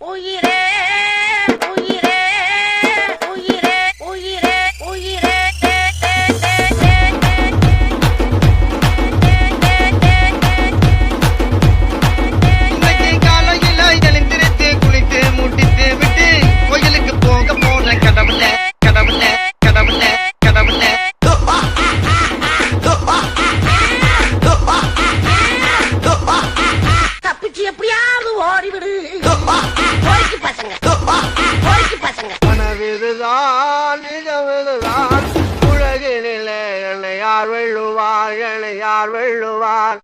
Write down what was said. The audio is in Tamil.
உயிரே உயிரே உயிரே உயிரே உயிரே இன்னைக்கு காலையில எழுந்திருத்து குளித்து முட்டித்து விட்டு கோயிலுக்கு போக போன கடவுள கடவுள கடவுள கடவுள தப்பிச்சு எப்படியாவது ஓடிவிடு பசங்க கனவிதுதான் நிஜமிதுதான் உலகினிலே என்னை யார் வெல்லுவார் என்னை யார் வெல்லுவார்